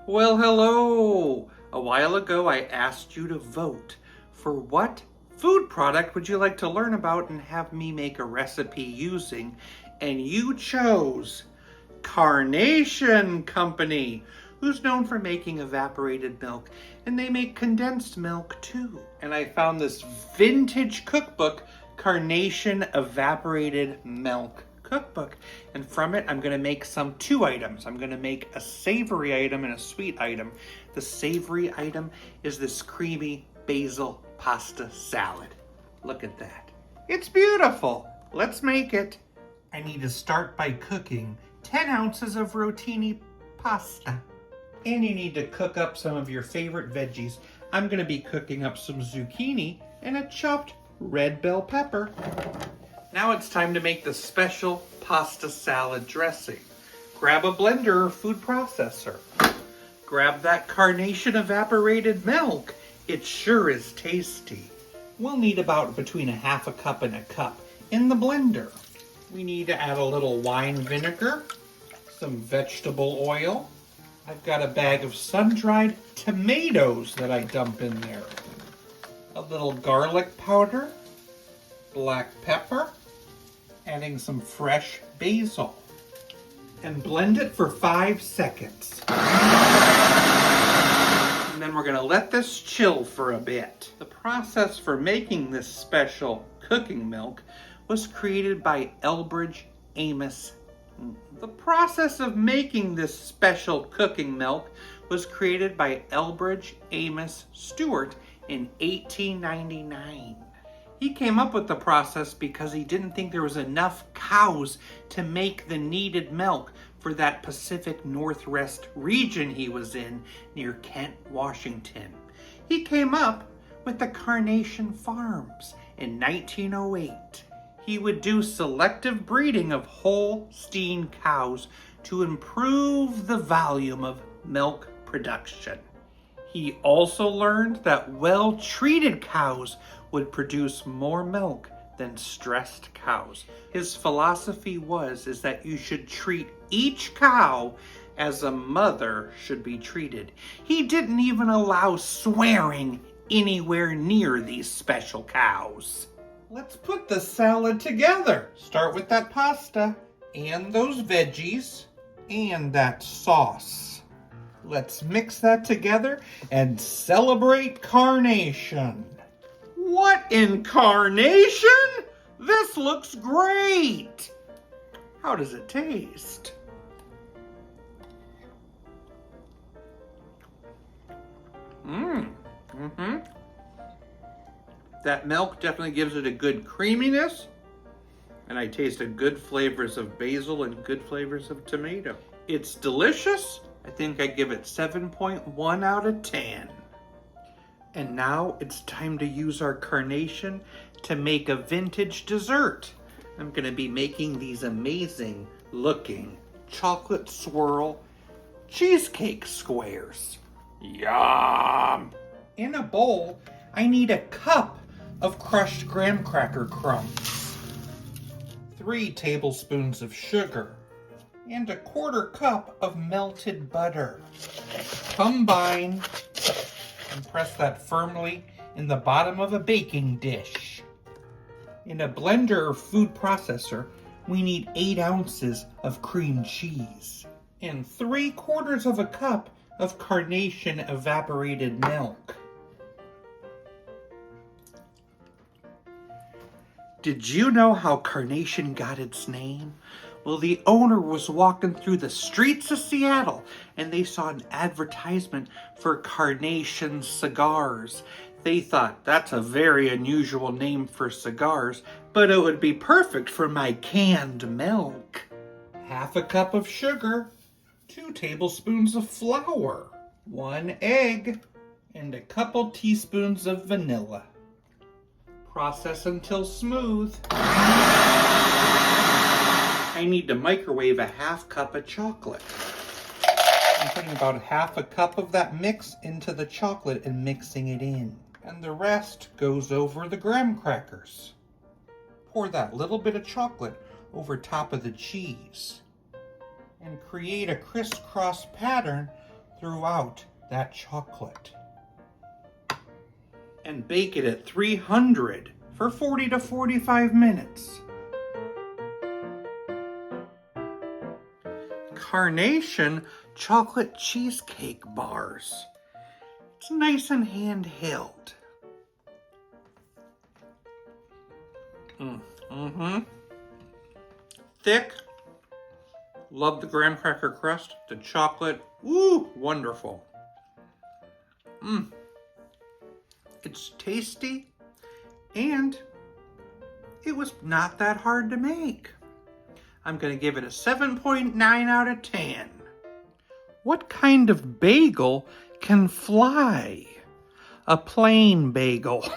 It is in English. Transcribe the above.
Well, hello! A while ago I asked you to vote for what food product would you like to learn about and have me make a recipe using, and you chose Carnation Company, who's known for making evaporated milk, and they make condensed milk too. And I found this vintage cookbook, Carnation Evaporated Milk Cookbook, and from it I'm going to make two items. I'm going to make a savory item and a sweet item. The savory item is this creamy basil pasta salad. Look at that. It's beautiful. Let's make it. I need to start by cooking 10 ounces of rotini pasta. And you need to cook up some of your favorite veggies. I'm going to be cooking up some zucchini and a chopped red bell pepper. Now it's time to make the special pasta salad dressing. Grab a blender or food processor. Grab that Carnation Evaporated milk. It sure is tasty. We'll need about between a half a cup and a cup in the blender. We need to add a little wine vinegar, some vegetable oil. I've got a bag of sun-dried tomatoes that I dump in there. A little garlic powder, black pepper, adding some fresh basil, and blend it for 5 seconds. And then we're going to let this chill for a bit. The process for making this special cooking milk was created by Elbridge Amos. The process of making this special cooking milk was created by Elbridge Amos Stewart in 1899. He came up with the process because he didn't think there was enough cows to make the needed milk for that Pacific Northwest region he was in near Kent, Washington. He came up with the Carnation Farms in 1908. He would do selective breeding of Holstein cows to improve the volume of milk production. He also learned that well-treated cows would produce more milk than stressed cows. His philosophy is that you should treat each cow as a mother should be treated. He didn't even allow swearing anywhere near these special cows. Let's put the salad together. Start with that pasta and those veggies and that sauce. Let's mix that together and celebrate Carnation. What in carnation? This looks great! How does it taste? That milk definitely gives it a good creaminess, and I taste a good flavors of basil and good flavors of tomato. It's delicious. I think I give it 7.1 out of 10. And now it's time to use our carnation to make a vintage dessert. I'm going to be making these amazing looking chocolate swirl cheesecake squares. Yum! In a bowl, I need a cup of crushed graham cracker crumbs, 3 tablespoons of sugar, and a 1/4 cup of melted butter. Combine and press that firmly in the bottom of a baking dish. In a blender or food processor, we need 8 ounces of cream cheese and 3/4 of a cup of Carnation Evaporated milk. Did you know how Carnation got its name? Well, the owner was walking through the streets of Seattle and they saw an advertisement for Carnation cigars. They thought, that's a very unusual name for cigars, but it would be perfect for my canned milk. 1/2 cup of sugar, 2 tablespoons of flour, 1 egg, and a couple teaspoons of vanilla. Process until smooth. I need to microwave a 1/2 cup of chocolate. I'm putting about 1/2 cup of that mix into the chocolate and mixing it in. And the rest goes over the graham crackers. Pour that little bit of chocolate over top of the cheese. And create a crisscross pattern throughout that chocolate. And bake it at 300 for 40 to 45 minutes. Carnation chocolate cheesecake bars. It's nice and handheld. Thick. Love the graham cracker crust. The chocolate. Ooh, wonderful. It's tasty, and it was not that hard to make. I'm going to give it a 7.9 out of 10. What kind of bagel can fly? A plain bagel.